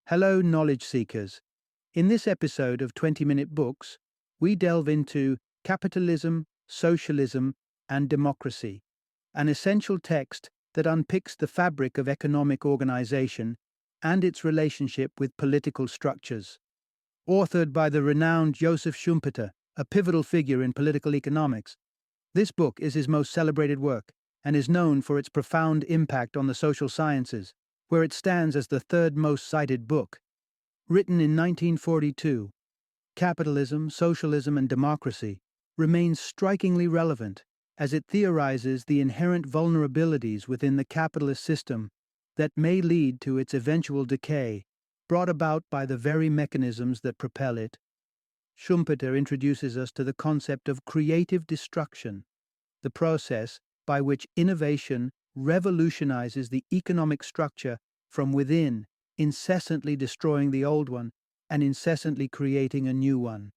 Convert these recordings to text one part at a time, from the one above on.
Hello, knowledge seekers. In this episode of 20-Minute Books, we delve into Capitalism, Socialism, and Democracy, an essential text that unpicks the fabric of economic organization and its relationship with political structures. Authored by the renowned Joseph Schumpeter, a pivotal figure in political economics, this book is his most celebrated work and is known for its profound impact on the social sciences, where it stands as the third most cited book. Written in 1942, Capitalism, Socialism, and Democracy remains strikingly relevant as it theorizes the inherent vulnerabilities within the capitalist system that may lead to its eventual decay, brought about by the very mechanisms that propel it. Schumpeter introduces us to the concept of creative destruction, the process by which innovation revolutionizes the economic structure from within, incessantly destroying the old one and incessantly creating a new one.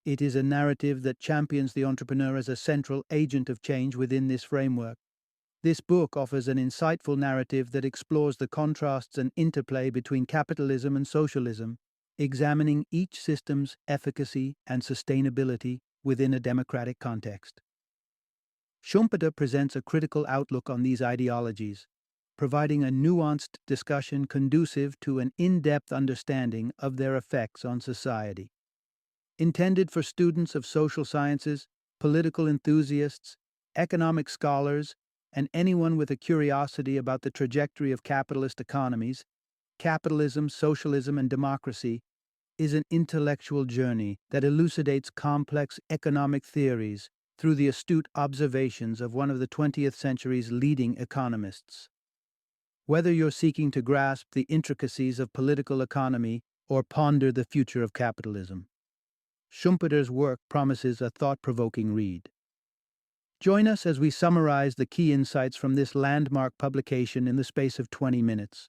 It is a narrative that champions the entrepreneur as a central agent of change within this framework. This book offers an insightful narrative that explores the contrasts and interplay between capitalism and socialism, examining each system's efficacy and sustainability within a democratic context. Schumpeter presents a critical outlook on these ideologies, providing a nuanced discussion conducive to an in-depth understanding of their effects on society. Intended for students of social sciences, political enthusiasts, economic scholars, and anyone with a curiosity about the trajectory of capitalist economies, Capitalism, Socialism, and Democracy is an intellectual journey that elucidates complex economic theories through the astute observations of one of the 20th century's leading economists. Whether you're seeking to grasp the intricacies of political economy or ponder the future of capitalism, Schumpeter's work promises a thought-provoking read. Join us as we summarize the key insights from this landmark publication in the space of 20 minutes.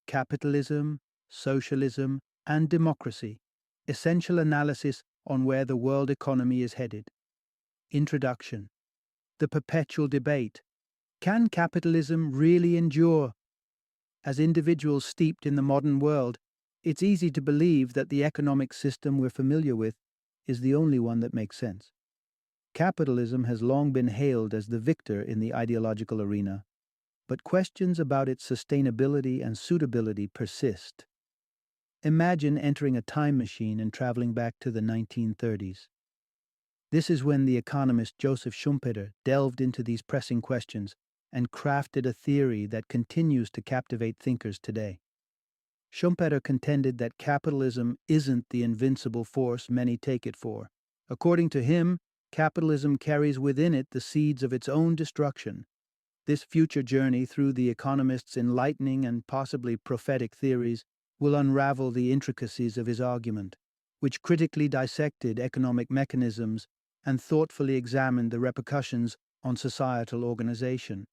Capitalism, Socialism, and Democracy. Essential analysis on where the world economy is headed. Introduction. The perpetual debate. Can capitalism really endure? As individuals steeped in the modern world, it's easy to believe that the economic system we're familiar with is the only one that makes sense. Capitalism has long been hailed as the victor in the ideological arena, but questions about its sustainability and suitability persist. Imagine entering a time machine and traveling back to the 1930s. This is when the economist Joseph Schumpeter delved into these pressing questions and crafted a theory that continues to captivate thinkers today. Schumpeter contended that capitalism isn't the invincible force many take it for. According to him, capitalism carries within it the seeds of its own destruction. This future journey through the economist's enlightening and possibly prophetic theories will unravel the intricacies of his argument, which critically dissected economic mechanisms and thoughtfully examined the repercussions on societal organization.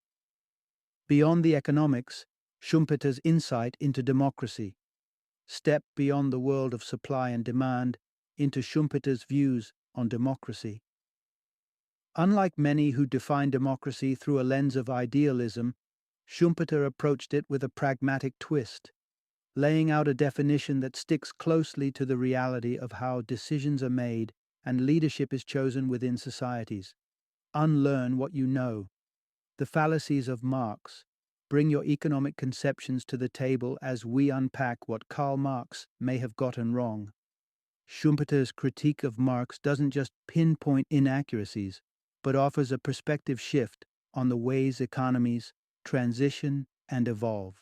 Beyond the economics, Schumpeter's insight into democracy. Step beyond the world of supply and demand into Schumpeter's views on democracy. Unlike many who define democracy through a lens of idealism, Schumpeter approached it with a pragmatic twist, laying out a definition that sticks closely to the reality of how decisions are made and leadership is chosen within societies. Unlearn what you know. The fallacies of Marx. Bring your economic conceptions to the table as we unpack what Karl Marx may have gotten wrong. Schumpeter's critique of Marx doesn't just pinpoint inaccuracies, but offers a perspective shift on the ways economies transition and evolve.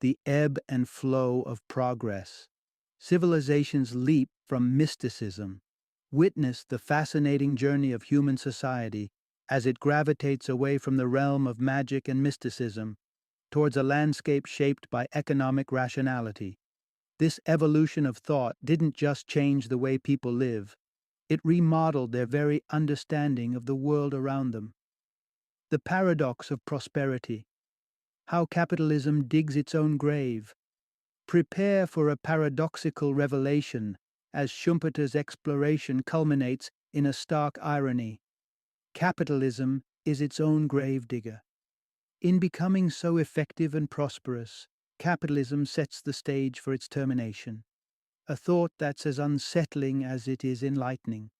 The ebb and flow of progress. Civilizations leap from mysticism. Witness the fascinating journey of human society as it gravitates away from the realm of magic and mysticism towards a landscape shaped by economic rationality. This evolution of thought didn't just change the way people live, it remodeled their very understanding of the world around them. The paradox of prosperity. How capitalism digs its own grave. Prepare for a paradoxical revelation as Schumpeter's exploration culminates in a stark irony. Capitalism is its own gravedigger. In becoming so effective and prosperous, capitalism sets the stage for its termination, a thought that's as unsettling as it is enlightening.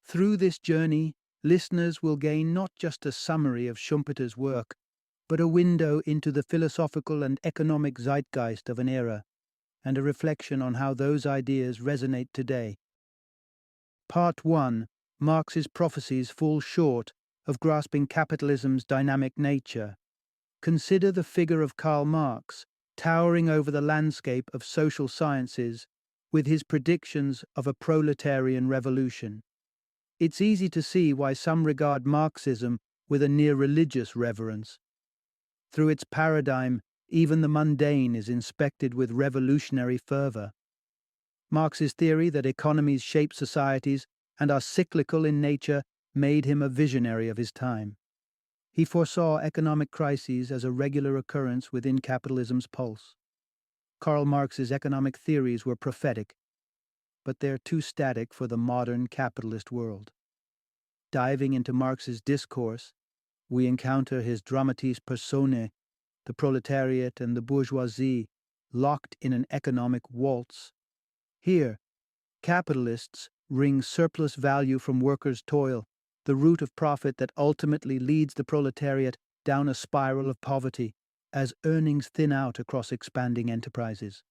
Through this journey, listeners will gain not just a summary of Schumpeter's work, but a window into the philosophical and economic zeitgeist of an era, and a reflection on how those ideas resonate today. Part 1. Marx's prophecies fall short of grasping capitalism's dynamic nature. Consider the figure of Karl Marx, towering over the landscape of social sciences with his predictions of a proletarian revolution. It's easy to see why some regard Marxism with a near-religious reverence. Through its paradigm, even the mundane is inspected with revolutionary fervor. Marx's theory that economies shape societies and are cyclical in nature made him a visionary of his time. He foresaw economic crises as a regular occurrence within capitalism's pulse. Karl Marx's economic theories were prophetic, but they're too static for the modern capitalist world. Diving into Marx's discourse, we encounter his dramatis personae, the proletariat and the bourgeoisie, locked in an economic waltz. Here, capitalists wring surplus value from workers' toil, the root of profit that ultimately leads the proletariat down a spiral of poverty as earnings thin out across expanding enterprises.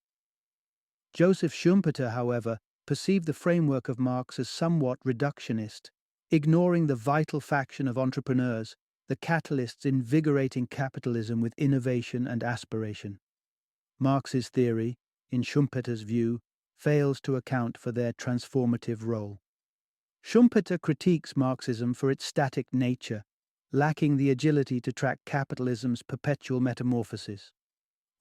Joseph Schumpeter, however, perceived the framework of Marx as somewhat reductionist, ignoring the vital faction of entrepreneurs, the catalysts invigorating capitalism with innovation and aspiration. Marx's theory, in Schumpeter's view, fails to account for their transformative role. Schumpeter critiques Marxism for its static nature, lacking the agility to track capitalism's perpetual metamorphosis.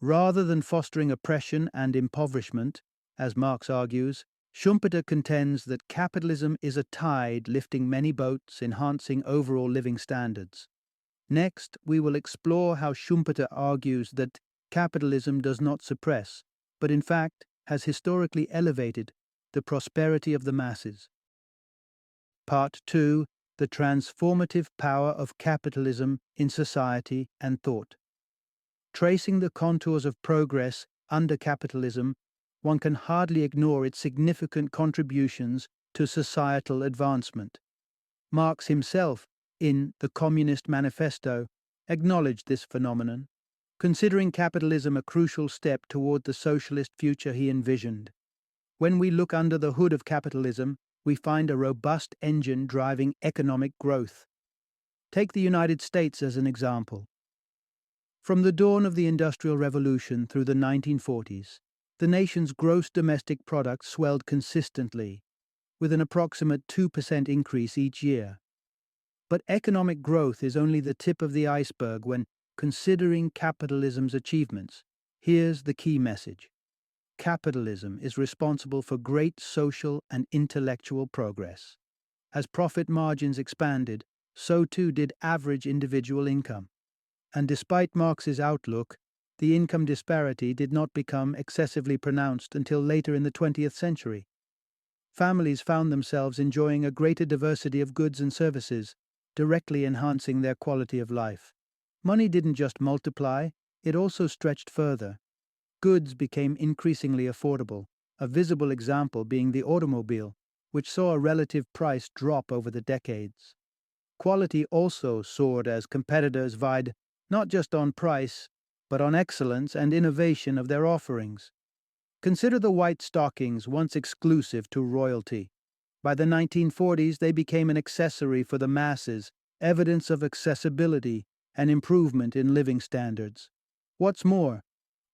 Rather than fostering oppression and impoverishment, as Marx argues, Schumpeter contends that capitalism is a tide lifting many boats, enhancing overall living standards. Next, we will explore how Schumpeter argues that capitalism does not suppress, but in fact has historically elevated the prosperity of the masses. Part 2. The transformative power of capitalism in society and thought. Tracing the contours of progress under capitalism, one can hardly ignore its significant contributions to societal advancement. Marx himself, in The Communist Manifesto, acknowledged this phenomenon, considering capitalism a crucial step toward the socialist future he envisioned. When we look under the hood of capitalism, we find a robust engine driving economic growth. Take the United States as an example. From the dawn of the Industrial Revolution through the 1940s, the nation's gross domestic product swelled consistently, with an approximate 2% increase each year. But economic growth is only the tip of the iceberg when considering capitalism's achievements. Here's the key message. Capitalism is responsible for great social and intellectual progress. As profit margins expanded, so too did average individual income. And despite Marx's outlook, the income disparity did not become excessively pronounced until later in the 20th century. Families found themselves enjoying a greater diversity of goods and services, directly enhancing their quality of life. Money didn't just multiply, it also stretched further. Goods became increasingly affordable, a visible example being the automobile, which saw a relative price drop over the decades. Quality also soared as competitors vied not just on price, but on excellence and innovation of their offerings. Consider the white stockings once exclusive to royalty. By the 1940s, they became an accessory for the masses, evidence of accessibility and improvement in living standards. What's more,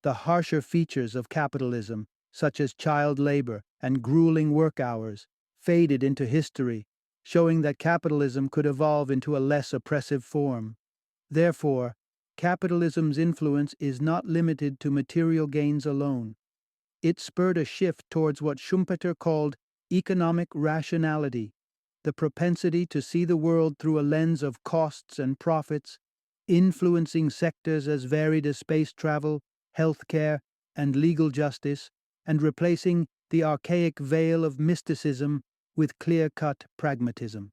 the harsher features of capitalism, such as child labor and grueling work hours, faded into history, showing that capitalism could evolve into a less oppressive form. Therefore, capitalism's influence is not limited to material gains alone. It spurred a shift towards what Schumpeter called economic rationality, the propensity to see the world through a lens of costs and profits, influencing sectors as varied as space travel, healthcare, and legal justice, and replacing the archaic veil of mysticism with clear-cut pragmatism.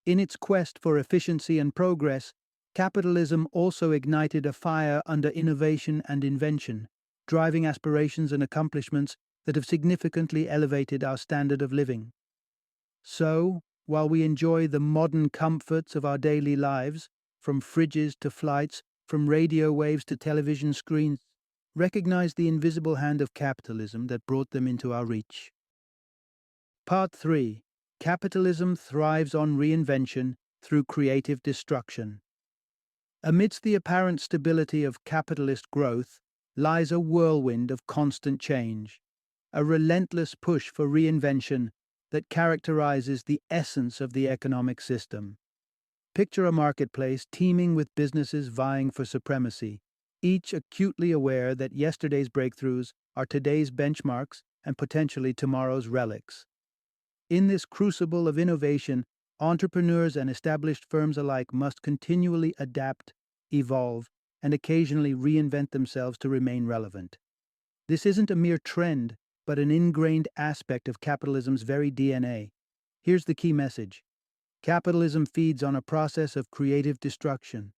In its quest for efficiency and progress, capitalism also ignited a fire under innovation and invention, driving aspirations and accomplishments that have significantly elevated our standard of living. So, while we enjoy the modern comforts of our daily lives, from fridges to flights, from radio waves to television screens, recognize the invisible hand of capitalism that brought them into our reach. Part 3. Capitalism thrives on reinvention through creative destruction. Amidst the apparent stability of capitalist growth lies a whirlwind of constant change, a relentless push for reinvention that characterizes the essence of the economic system. Picture a marketplace teeming with businesses vying for supremacy, each acutely aware that yesterday's breakthroughs are today's benchmarks and potentially tomorrow's relics. In this crucible of innovation, entrepreneurs and established firms alike must continually adapt, evolve, and occasionally reinvent themselves to remain relevant. This isn't a mere trend, but an ingrained aspect of capitalism's very DNA. Here's the key message. Capitalism feeds on a process of creative destruction.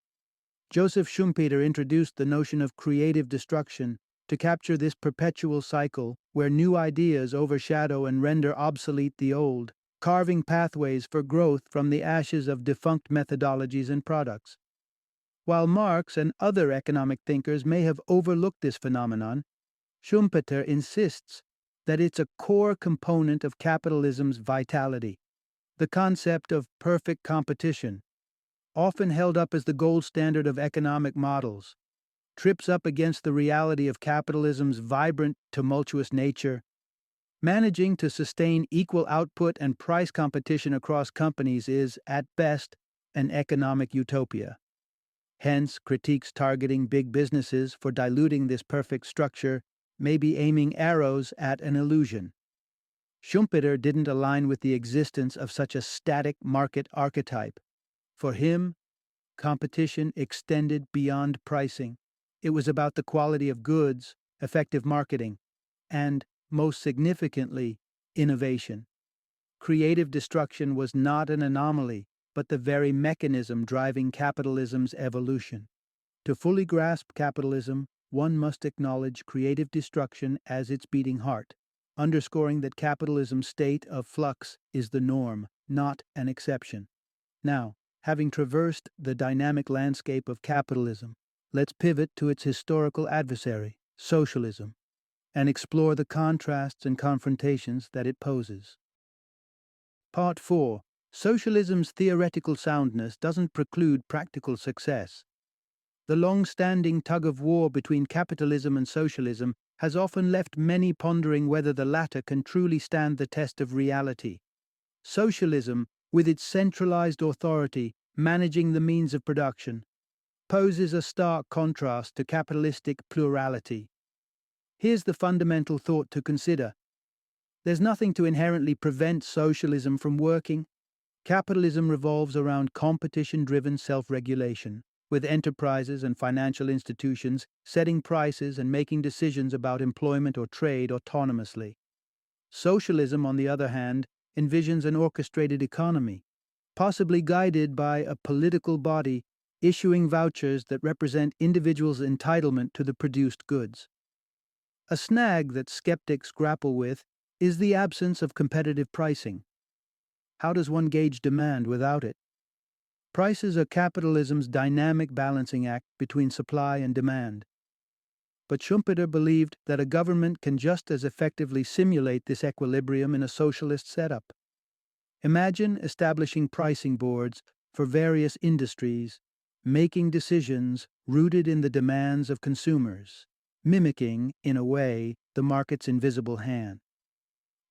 Joseph Schumpeter introduced the notion of creative destruction to capture this perpetual cycle where new ideas overshadow and render obsolete the old, carving pathways for growth from the ashes of defunct methodologies and products. While Marx and other economic thinkers may have overlooked this phenomenon, Schumpeter insists that it's a core component of capitalism's vitality. The concept of perfect competition, often held up as the gold standard of economic models, trips up against the reality of capitalism's vibrant, tumultuous nature. Managing to sustain equal output and price competition across companies is, at best, an economic utopia. Hence, critiques targeting big businesses for diluting this perfect structure may be aiming arrows at an illusion. Schumpeter didn't align with the existence of such a static market archetype. For him, competition extended beyond pricing. It was about the quality of goods, effective marketing, and, most significantly, innovation. Creative destruction was not an anomaly, but the very mechanism driving capitalism's evolution. To fully grasp capitalism, one must acknowledge creative destruction as its beating heart, underscoring that capitalism's state of flux is the norm, not an exception. Now, having traversed the dynamic landscape of capitalism, let's pivot to its historical adversary, socialism, and explore the contrasts and confrontations that it poses. Part 4. Socialism's theoretical soundness doesn't preclude practical success. The long-standing tug-of-war between capitalism and socialism has often left many pondering whether the latter can truly stand the test of reality. Socialism, with its centralized authority managing the means of production, poses a stark contrast to capitalistic plurality. Here's the fundamental thought to consider. There's nothing to inherently prevent socialism from working. Capitalism revolves around competition-driven self-regulation, with enterprises and financial institutions setting prices and making decisions about employment or trade autonomously. Socialism, on the other hand, envisions an orchestrated economy, possibly guided by a political body issuing vouchers that represent individuals' entitlement to the produced goods. A snag that skeptics grapple with is the absence of competitive pricing. How does one gauge demand without it? Prices are capitalism's dynamic balancing act between supply and demand. But Schumpeter believed that a government can just as effectively simulate this equilibrium in a socialist setup. Imagine establishing pricing boards for various industries, making decisions rooted in the demands of consumers, mimicking, in a way, the market's invisible hand.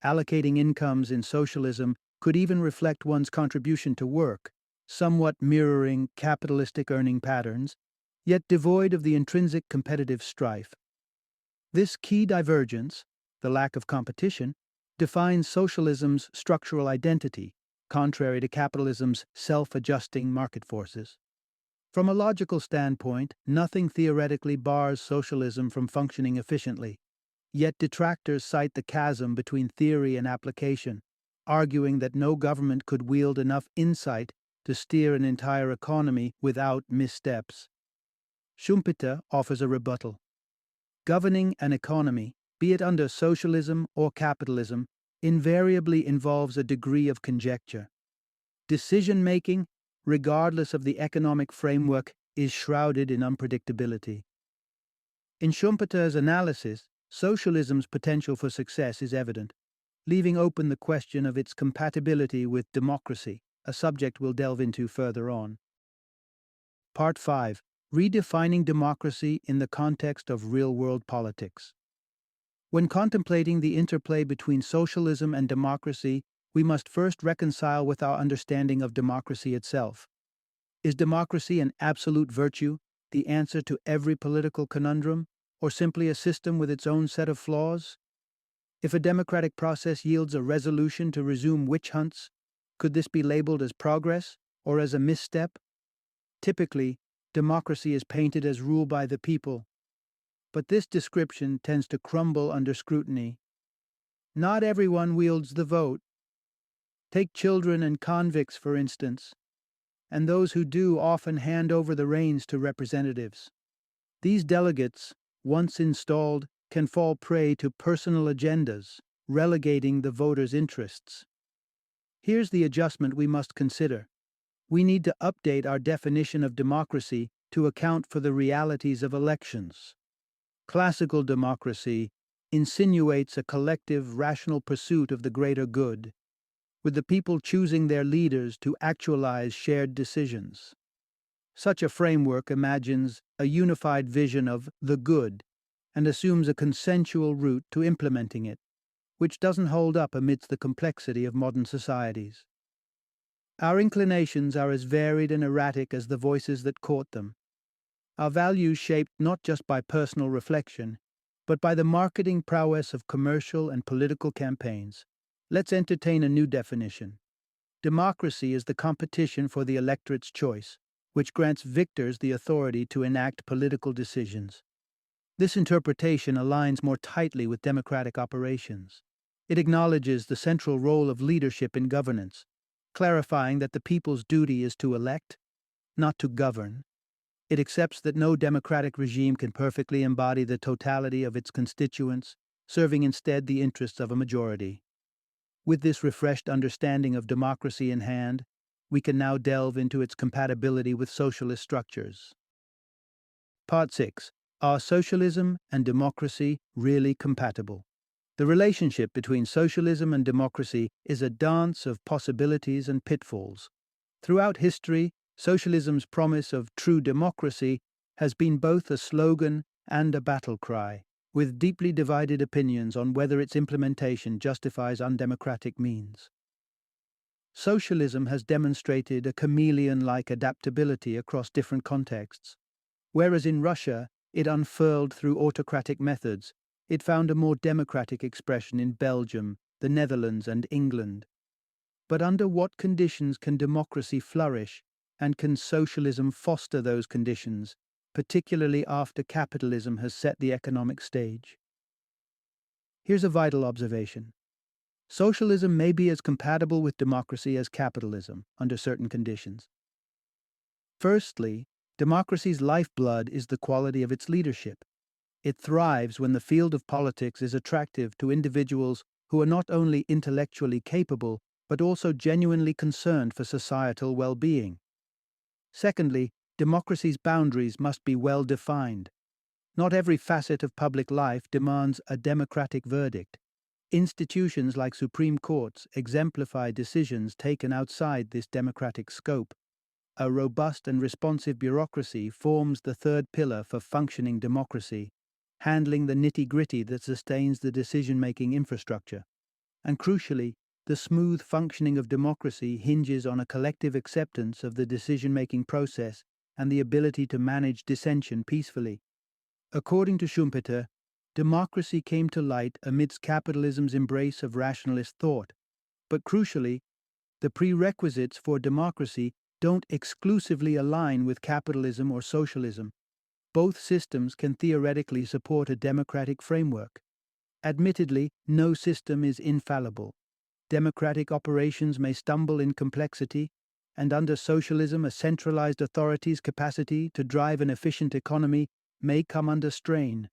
Allocating incomes in socialism could even reflect one's contribution to work, somewhat mirroring capitalistic earning patterns, yet devoid of the intrinsic competitive strife. This key divergence, the lack of competition, defines socialism's structural identity, contrary to capitalism's self-adjusting market forces. From a logical standpoint, nothing theoretically bars socialism from functioning efficiently. Yet detractors cite the chasm between theory and application, arguing that no government could wield enough insight to steer an entire economy without missteps. Schumpeter offers a rebuttal. Governing an economy, be it under socialism or capitalism, invariably involves a degree of conjecture. Decision-making, regardless of the economic framework, is shrouded in unpredictability. In Schumpeter's analysis, socialism's potential for success is evident, leaving open the question of its compatibility with democracy, a subject we'll delve into further on. Part 5. Redefining democracy in the context of real-world politics. When contemplating the interplay between socialism and democracy, we must first reconcile with our understanding of democracy itself. Is democracy an absolute virtue, the answer to every political conundrum, or simply a system with its own set of flaws? If a democratic process yields a resolution to resume witch hunts, could this be labeled as progress or as a misstep? Typically, democracy is painted as rule by the people, but this description tends to crumble under scrutiny. Not everyone wields the vote. Take children and convicts, for instance, and those who do often hand over the reins to representatives. These delegates, once installed, can fall prey to personal agendas, relegating the voters' interests. Here's the adjustment we must consider. We need to update our definition of democracy to account for the realities of elections. Classical democracy insinuates a collective, rational pursuit of the greater good, with the people choosing their leaders to actualize shared decisions. Such a framework imagines a unified vision of the good and assumes a consensual route to implementing it, which doesn't hold up amidst the complexity of modern societies. Our inclinations are as varied and erratic as the voices that court them. Our values shaped not just by personal reflection, but by the marketing prowess of commercial and political campaigns. Let's entertain a new definition. Democracy is the competition for the electorate's choice, which grants victors the authority to enact political decisions. This interpretation aligns more tightly with democratic operations. It acknowledges the central role of leadership in governance, clarifying that the people's duty is to elect, not to govern. It accepts that no democratic regime can perfectly embody the totality of its constituents, serving instead the interests of a majority. With this refreshed understanding of democracy in hand, we can now delve into its compatibility with socialist structures. Part 6. Are socialism and democracy really compatible? The relationship between socialism and democracy is a dance of possibilities and pitfalls. Throughout history, socialism's promise of true democracy has been both a slogan and a battle cry, with deeply divided opinions on whether its implementation justifies undemocratic means. Socialism has demonstrated a chameleon-like adaptability across different contexts. Whereas in Russia, it unfurled through autocratic methods, it found a more democratic expression in Belgium, the Netherlands, and England. But under what conditions can democracy flourish, and can socialism foster those conditions, particularly after capitalism has set the economic stage? Here's a vital observation. Socialism may be as compatible with democracy as capitalism, under certain conditions. Firstly, democracy's lifeblood is the quality of its leadership. It thrives when the field of politics is attractive to individuals who are not only intellectually capable, but also genuinely concerned for societal well-being. Secondly, democracy's boundaries must be well defined. Not every facet of public life demands a democratic verdict. Institutions like Supreme Courts exemplify decisions taken outside this democratic scope. A robust and responsive bureaucracy forms the third pillar for functioning democracy, handling the nitty-gritty that sustains the decision-making infrastructure. And crucially, the smooth functioning of democracy hinges on a collective acceptance of the decision-making process and the ability to manage dissension peacefully. According to Schumpeter, democracy came to light amidst capitalism's embrace of rationalist thought. But crucially, the prerequisites for democracy don't exclusively align with capitalism or socialism. Both systems can theoretically support a democratic framework. Admittedly, no system is infallible. democratic operations may stumble in complexity, and under socialism, a centralized authority's capacity to drive an efficient economy may come under strain.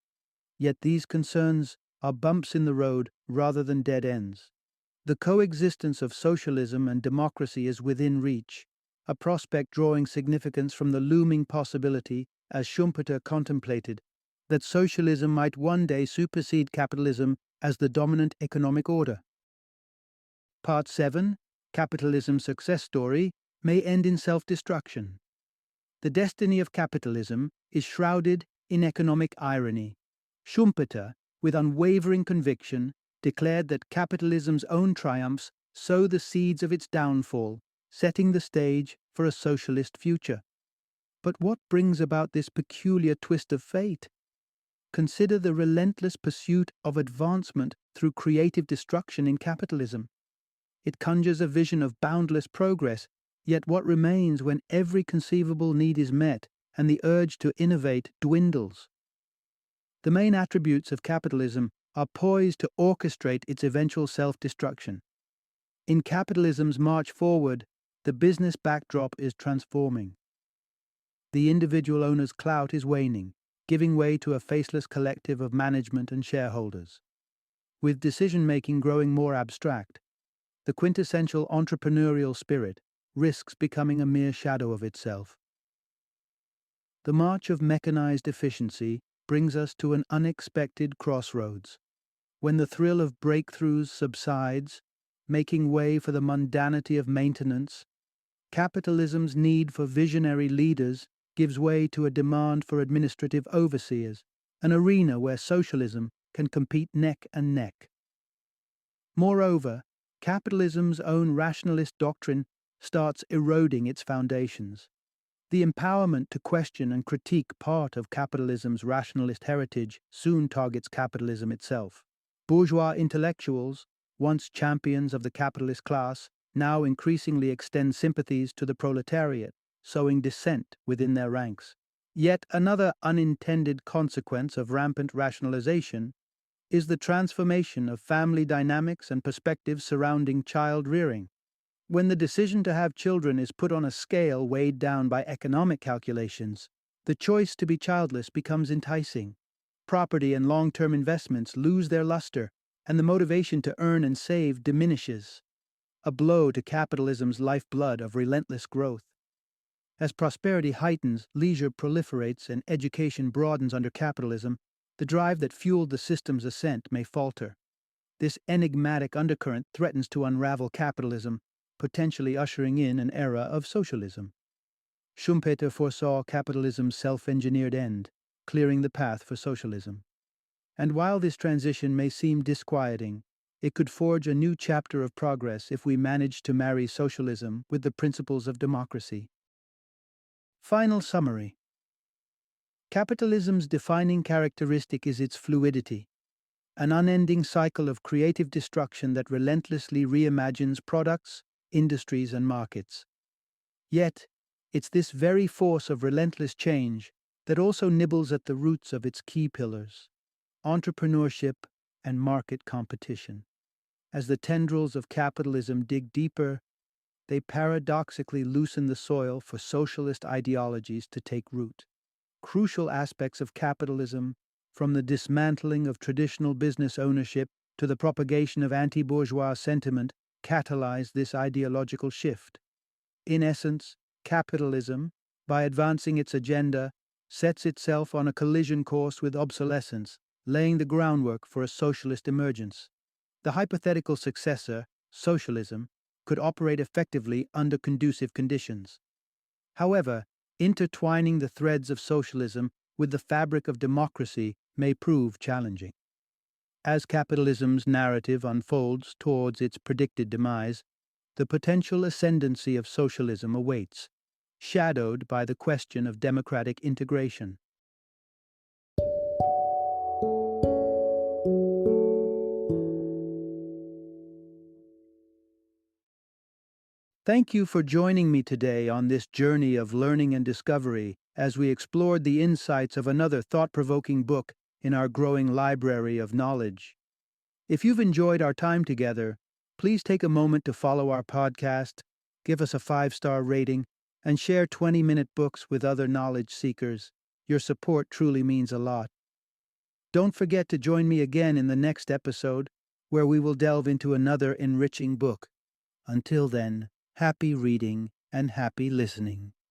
Yet these concerns are bumps in the road rather than dead ends. The coexistence of socialism and democracy is within reach, a prospect drawing significance from the looming possibility, as Schumpeter contemplated, that socialism might one day supersede capitalism as the dominant economic order. Part 7, Capitalism's Success Story, may end in self-destruction. The destiny of capitalism is shrouded in economic irony. Schumpeter, with unwavering conviction, declared that capitalism's own triumphs sow the seeds of its downfall, setting the stage for a socialist future. But what brings about this peculiar twist of fate? Consider the relentless pursuit of advancement through creative destruction in capitalism. It conjures a vision of boundless progress, yet what remains when every conceivable need is met and the urge to innovate dwindles? The main attributes of capitalism are poised to orchestrate its eventual self-destruction. In capitalism's march forward, the business backdrop is transforming. The individual owner's clout is waning, giving way to a faceless collective of management and shareholders. With decision-making growing more abstract, the quintessential entrepreneurial spirit risks becoming a mere shadow of itself. The march of mechanized efficiency brings us to an unexpected crossroads. When the thrill of breakthroughs subsides, making way for the mundanity of maintenance, capitalism's need for visionary leaders gives way to a demand for administrative overseers, an arena where socialism can compete neck and neck. Moreover, capitalism's own rationalist doctrine starts eroding its foundations. The empowerment to question and critique part of capitalism's rationalist heritage soon targets capitalism itself. Bourgeois intellectuals, once champions of the capitalist class, now increasingly extend sympathies to the proletariat, sowing dissent within their ranks. Yet another unintended consequence of rampant rationalization is the transformation of family dynamics and perspectives surrounding child rearing. When the decision to have children is put on a scale weighed down by economic calculations, the choice to be childless becomes enticing. Property and long-term investments lose their luster, and the motivation to earn and save diminishes, a blow to capitalism's lifeblood of relentless growth. As prosperity heightens, leisure proliferates, and education broadens under capitalism, the drive that fueled the system's ascent may falter. This enigmatic undercurrent threatens to unravel capitalism, potentially ushering in an era of socialism. Schumpeter foresaw capitalism's self-engineered end, clearing the path for socialism. And while this transition may seem disquieting, it could forge a new chapter of progress if we manage to marry socialism with the principles of democracy. Final summary. Capitalism's defining characteristic is its fluidity, an unending cycle of creative destruction that relentlessly reimagines products, industries, and markets. Yet, it's this very force of relentless change that also nibbles at the roots of its key pillars: entrepreneurship and market competition. As the tendrils of capitalism dig deeper, they paradoxically loosen the soil for socialist ideologies to take root. Crucial aspects of capitalism, from the dismantling of traditional business ownership to the propagation of anti-bourgeois sentiment, catalyze this ideological shift. In essence, capitalism, by advancing its agenda, sets itself on a collision course with obsolescence, laying the groundwork for a socialist emergence. The hypothetical successor, socialism, could operate effectively under conducive conditions. However, intertwining the threads of socialism with the fabric of democracy may prove challenging. As capitalism's narrative unfolds towards its predicted demise, the potential ascendancy of socialism awaits, shadowed by the question of democratic integration. Thank you for joining me today on this journey of learning and discovery as we explored the insights of another thought-provoking book in our growing library of knowledge. If you've enjoyed our time together, Please take a moment to follow our podcast, give us a 5-star rating, and share 20-minute books with other knowledge seekers. Your support truly means a lot. Don't forget to join me again in the next episode, where we will delve into another enriching book. Until then, happy reading and happy listening.